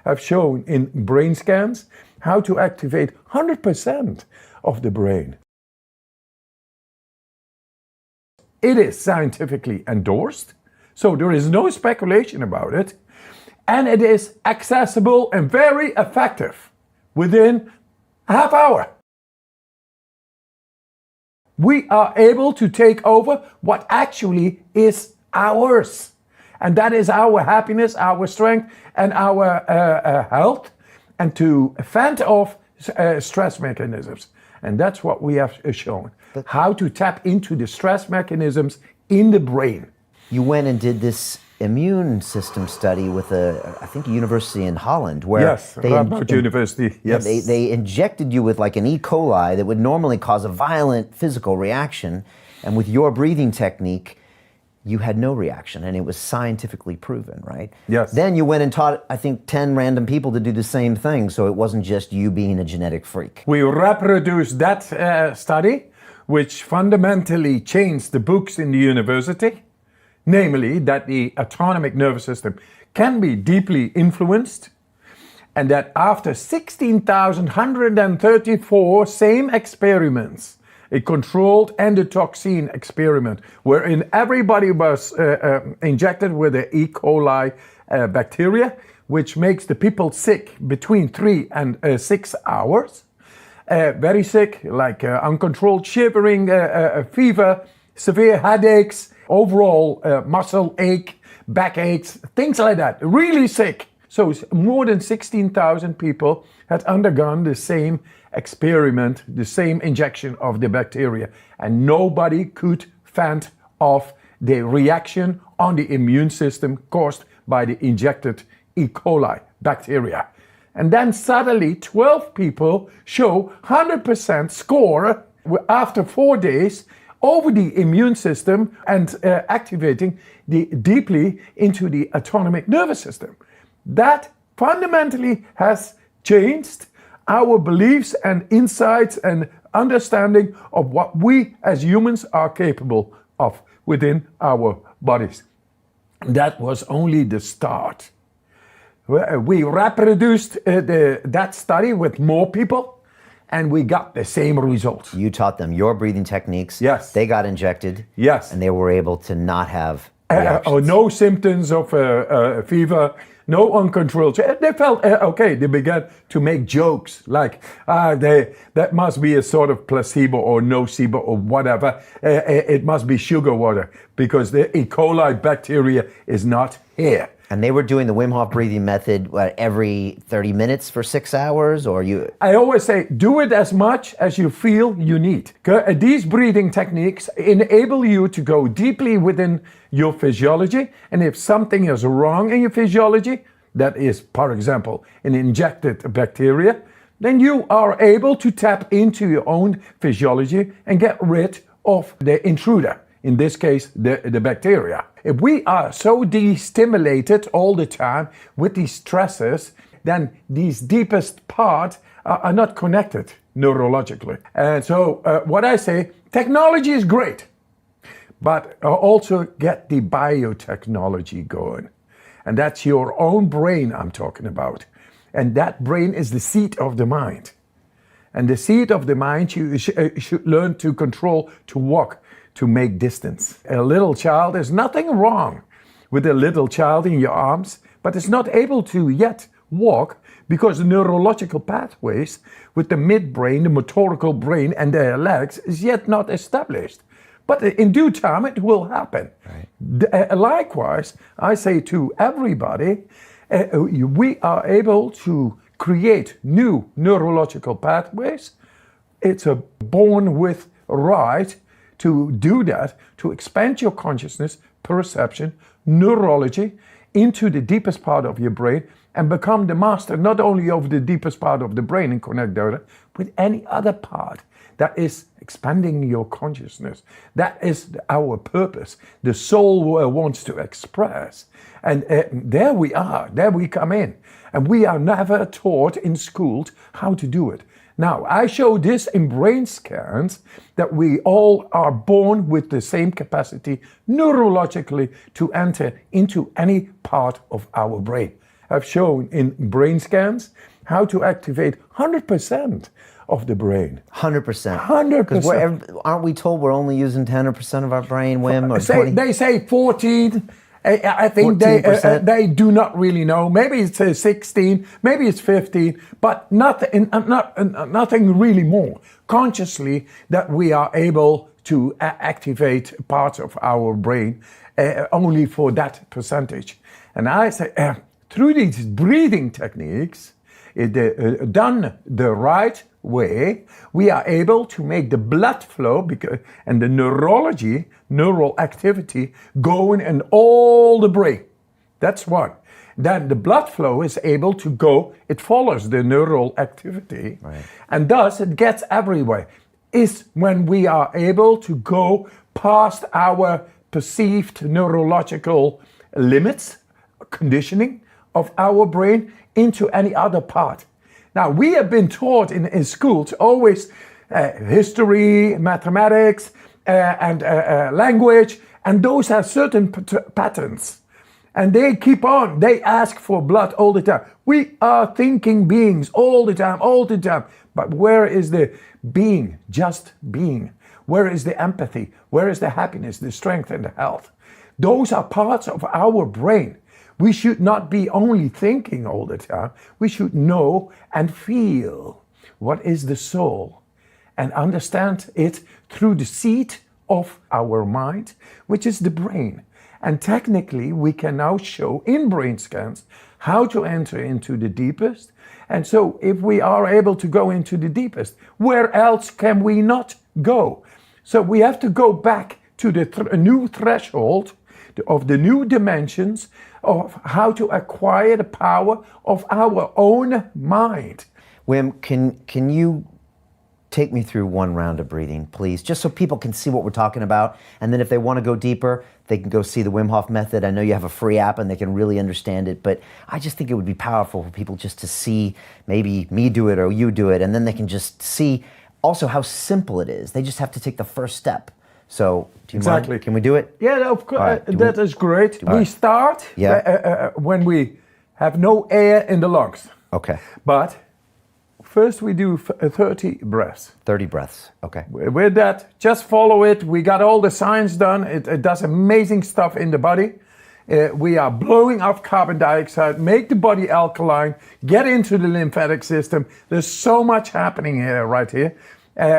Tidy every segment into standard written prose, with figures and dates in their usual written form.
have shown in brain scans how to activate 100% of the brain. It is scientifically endorsed, so there is no speculation about it, and it is accessible and very effective within a half hour. We are able to take over what actually is ours, and that is our happiness, our strength, and our health, and to fend off stress mechanisms. And that's what we have shown, how to tap into the stress mechanisms in the brain. You went and did this immune system study with I think, a university in Holland, where yes, Radboud University. Yes, they injected you with like an E. coli that would normally cause a violent physical reaction, and with your breathing technique, you had no reaction, and it was scientifically proven, right? Yes. Then you went and taught, I think, 10 random people to do the same thing, so it wasn't just you being a genetic freak. We reproduced that study, which fundamentally changed the books in the university, namely that the autonomic nervous system can be deeply influenced, and that after 16,134 same experiments, a controlled endotoxin experiment, wherein everybody was injected with the E. coli bacteria, which makes the people sick between 3 and 6 hours. Very sick, like uncontrolled shivering, fever, severe headaches, overall muscle ache, backaches, things like that. Really sick. So more than 16,000 people had undergone the same experiment, the same injection of the bacteria, and nobody could fend off the reaction on the immune system caused by the injected E. coli bacteria. And then suddenly 12 people show 100% score after 4 days over the immune system and activating deeply into the autonomic nervous system. That fundamentally has changed our beliefs and insights and understanding of what we as humans are capable of within our bodies. That was only the start. We reproduced that study with more people, and we got the same results. You taught them your breathing techniques. Yes. They got injected. Yes. And they were able to not have reactions. No symptoms of fever, no uncontrolled. They felt okay. They began to make jokes like, that must be a sort of placebo or nocebo or whatever. It must be sugar water because the E. coli bacteria is not here. And they were doing the Wim Hof breathing method, every 30 minutes for 6 hours, or you? I always say, do it as much as you feel you need. These breathing techniques enable you to go deeply within your physiology. And if something is wrong in your physiology, that is, for example, an injected bacteria, then you are able to tap into your own physiology and get rid of the intruder. In this case, the bacteria. If we are so de-stimulated all the time with these stresses, then these deepest parts are not connected neurologically. And so what I say, technology is great, but also get the biotechnology going. And that's your own brain I'm talking about. And that brain is the seat of the mind. And the seat of the mind you should learn to control, to walk, to make distance. A little child, there's nothing wrong with a little child in your arms, but it's not able to yet walk because the neurological pathways with the midbrain, the motorical brain, and their legs is yet not established. But in due time, it will happen. Right. Likewise, I say to everybody, we are able to create new neurological pathways. It's a born with right to do that, to expand your consciousness, perception, neurology into the deepest part of your brain and become the master not only of the deepest part of the brain and connect data, with any other part that is expanding your consciousness. That is our purpose. The soul wants to express. And there we are, there we come in. And we are never taught in schools how to do it. Now, I show this in brain scans that we all are born with the same capacity neurologically to enter into any part of our brain. have shown in brain scans how to activate 100% of the brain. 100%. 100%. Because aren't we told we're only using 10% of our brain, Wim? Or 20? They say 14. I think 14%. they do not really know. Maybe it's 16, maybe it's 15, but nothing really more. Consciously, that we are able to activate parts of our brain only for that percentage. And I say, through these breathing techniques, done the right way, we are able to make the blood flow and the neural activity going in all the brain. That's one. Then the blood flow is able to go, it follows the neural activity, right. And thus it gets everywhere. Is when we are able to go past our perceived neurological limits, conditioning of our brain into any other part. Now, we have been taught in school to always history, mathematics, and language, and those have certain patterns. And they keep on, they ask for blood all the time. We are thinking beings all the time. But where is the being, just being? Where is the empathy? Where is the happiness, the strength, and the health? Those are parts of our brain. We should not be only thinking all the time. We should know and feel what is the soul and understand it through the seat of our mind, which is the brain. And technically, we can now show in brain scans how to enter into the deepest. And so if we are able to go into the deepest, where else can we not go? So we have to go back to the new threshold of the new dimensions of how to acquire the power of our own mind. Wim, can you take me through one round of breathing, please? Just so people can see what we're talking about. And then if they want to go deeper, they can go see the Wim Hof method. I know you have a free app and they can really understand it, but I just think it would be powerful for people just to see maybe me do it or you do it, and then they can just see also how simple it is. They just have to take the first step. So, do you mind? Can we do it? Yeah, of course. Right, That is great. We start when we have no air in the lungs. Okay. But first we do 30 breaths. 30 breaths. Okay. With that, just follow it. We got all the science done. It does amazing stuff in the body. We are blowing off carbon dioxide, make the body alkaline, get into the lymphatic system. There's so much happening here, right here.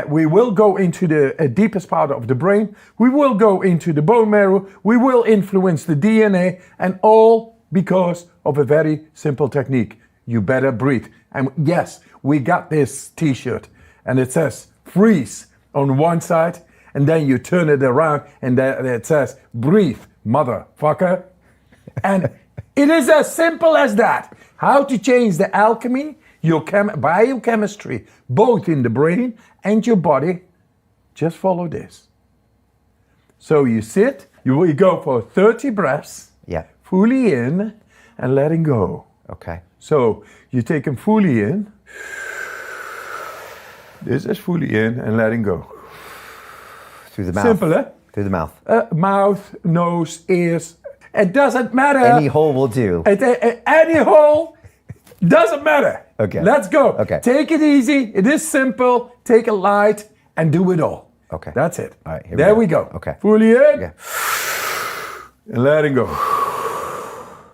We will go into the deepest part of the brain. We will go into the bone marrow. We will influence the DNA, and all because of a very simple technique. You better breathe. And yes, we got this t-shirt and it says freeze on one side, and then you turn it around and it says breathe, motherfucker. And it is as simple as that. How to change the alchemy, your biochemistry, both in the brain and your body. Just follow this. So you sit, we go for 30 breaths, fully in and letting go. Okay. So you take them fully in. This is fully in and letting go. Through the mouth. Simple, eh? Through the mouth. Mouth, nose, ears. It doesn't matter. Any hole will do. Any hole doesn't matter. Okay. Let's go. Okay. Take it easy. It is simple. Take it light and do it all. Okay. That's it. All right. There we go. Okay. Fully in. Okay. And letting go.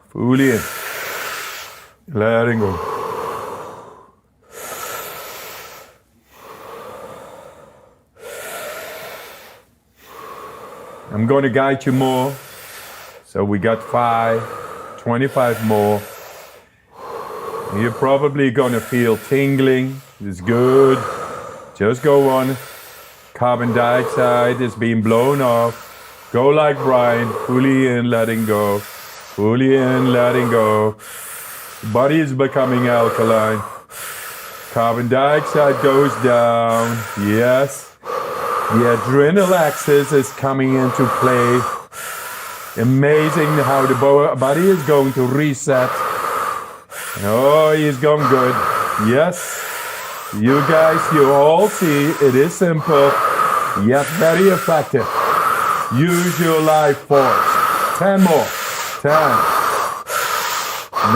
Fully in. Letting go. I'm going to guide you more. So we got 25 more. You're probably going to feel tingling. It's good. Just go on. Carbon dioxide is being blown off. Go like Brian. Fully in, letting go. Fully in, letting go. Body is becoming alkaline. Carbon dioxide goes down. Yes. The adrenal axis is coming into play. Amazing how the body is going to reset. Oh, he's going good. Yes. You guys, you all see it is simple, yet very effective. Use your life force. 10 more. 10. 9,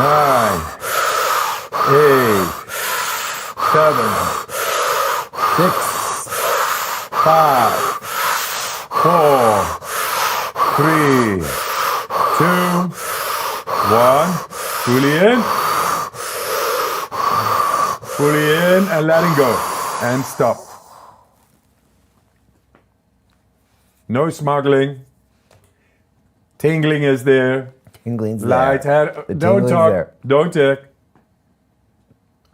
8, 7, 6, 5, 4, 3, 2, 1. Fully in. Fully in and letting go. And stop. No smuggling. Tingling is there. Tingling's Light there. head. The Don't tingling's talk. there. Don't tick.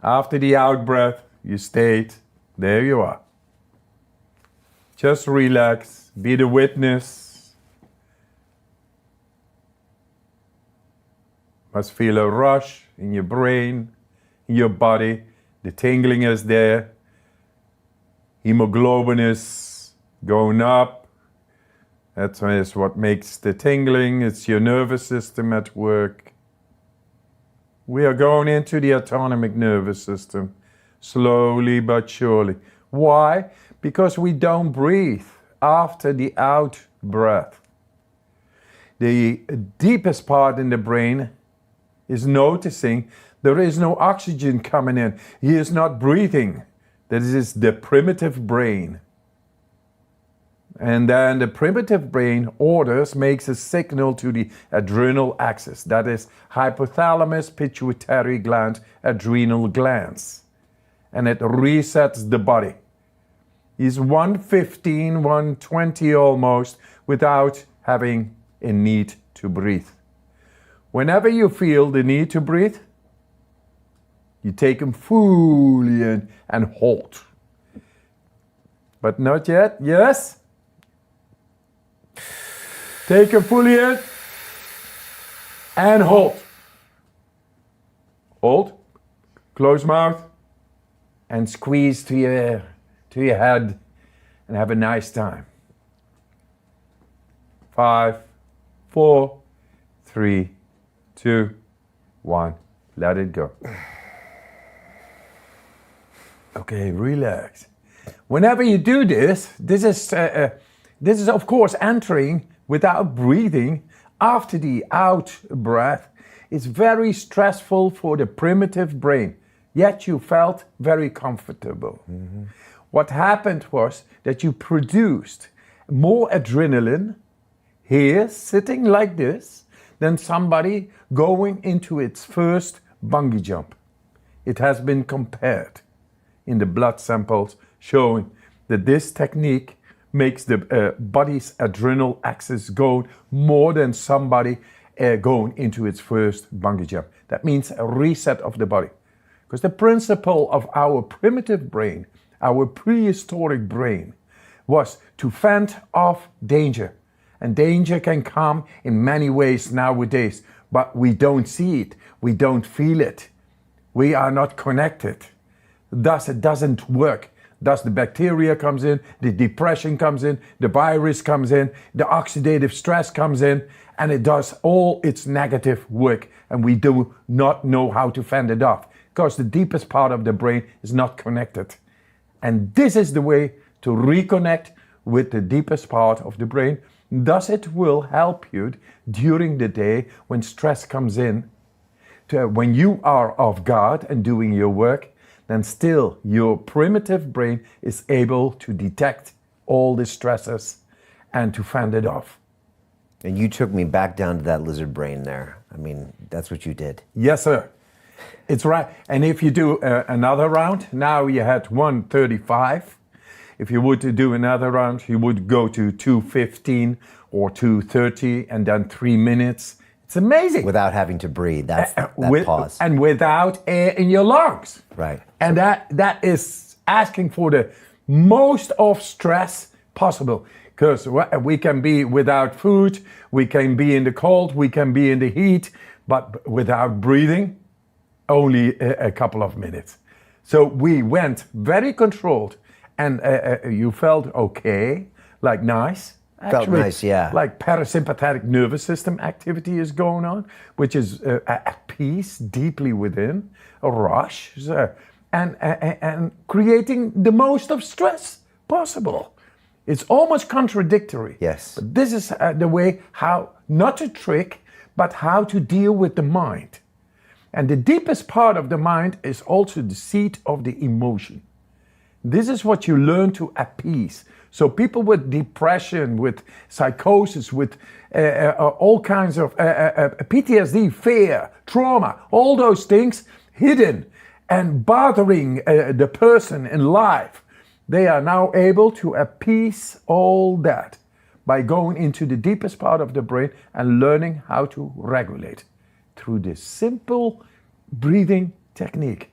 After the out breath, you stayed. There you are. Just relax. Be the witness. Must feel a rush in your brain, in your body. The tingling is there. Hemoglobin is going up. That is what makes the tingling. It's your nervous system at work. We are going into the autonomic nervous system, slowly but surely. Why? Because we don't breathe after the out breath. The deepest part in the brain is noticing there is no oxygen coming in. He is not breathing. That is the primitive brain. And then the primitive brain makes a signal to the adrenal axis. That is hypothalamus, pituitary gland, adrenal glands. And it resets the body. He's 115, 120 almost, without having a need to breathe. Whenever you feel the need to breathe, you take him fully in and hold. But not yet. Yes? Take him fully in and hold. Hold. Close mouth and squeeze to your head and have a nice time. 5, 4, 3, 2, 1. Let it go. Okay, relax. Whenever you do this, this is of course entering without breathing after the out breath. It's very stressful for the primitive brain, yet you felt very comfortable. Mm-hmm. What happened was that you produced more adrenaline here, sitting like this, than somebody going into its first bungee jump. It has been compared in the blood samples showing that this technique makes the body's adrenal axis go more than somebody going into its first bungee jump. That means a reset of the body. Because the principle of our primitive brain, our prehistoric brain, was to fend off danger. And danger can come in many ways nowadays, but we don't see it, we don't feel it. We are not connected. Thus, it doesn't work. Thus, the bacteria comes in, the depression comes in, the virus comes in, the oxidative stress comes in, and it does all its negative work. And we do not know how to fend it off because the deepest part of the brain is not connected. And this is the way to reconnect with the deepest part of the brain. Thus, it will help you during the day when stress comes in. When you are of God and doing your work, then still your primitive brain is able to detect all the stresses and to fend it off. And you took me back down to that lizard brain there. I mean, that's what you did. Yes, sir. It's right. And if you do another round, now you had 135. If you would do another round, you would go to 215 or 230 and then 3 minutes. It's amazing. Without having to breathe. That's that pause. And without air in your lungs. Right. And that is asking for the most of stress possible. Because we can be without food, we can be in the cold, we can be in the heat, but without breathing, only a couple of minutes. So we went very controlled, and you felt okay, like nice. Felt nice, yeah. Like parasympathetic nervous system activity is going on, which is at peace, deeply within, a rush, and creating the most of stress possible. It's almost contradictory. Yes. But this is the way how, not to trick, but how to deal with the mind. And the deepest part of the mind is also the seat of the emotion. This is what you learn to appease. So people with depression, with psychosis, with all kinds of PTSD, fear, trauma, all those things hidden and bothering the person in life, they are now able to appease all that by going into the deepest part of the brain and learning how to regulate through this simple breathing technique.